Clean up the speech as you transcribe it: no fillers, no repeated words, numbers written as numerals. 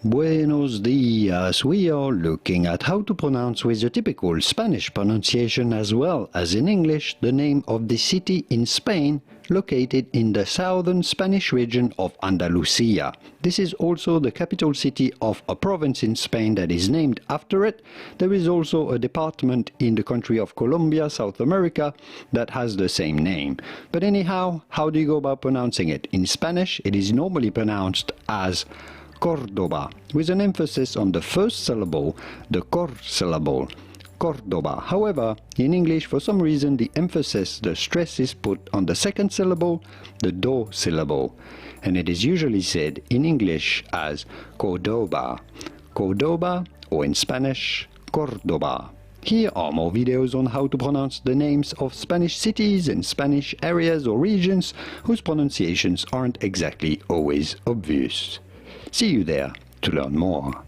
Buenos dias. We are looking at how to pronounce with the typical Spanish pronunciation as well as in English the name of the city in Spain located in the southern Spanish region of Andalusia. This is also the capital city of a province in Spain that is named after it. There is also a department in the country of Colombia, South America, that has the same name. But anyhow, how do you go about pronouncing it? In Spanish, it is normally pronounced as Cordoba, with an emphasis on the first syllable, the cor syllable, Cordoba. However, in English, for some reason, the emphasis, the stress is put on the second syllable, the do syllable, and it is usually said in English as Cordoba, Cordoba, or in Spanish, Cordoba. Here are more videos on how to pronounce the names of Spanish cities and Spanish areas or regions whose pronunciations aren't exactly always obvious. See you there to learn more.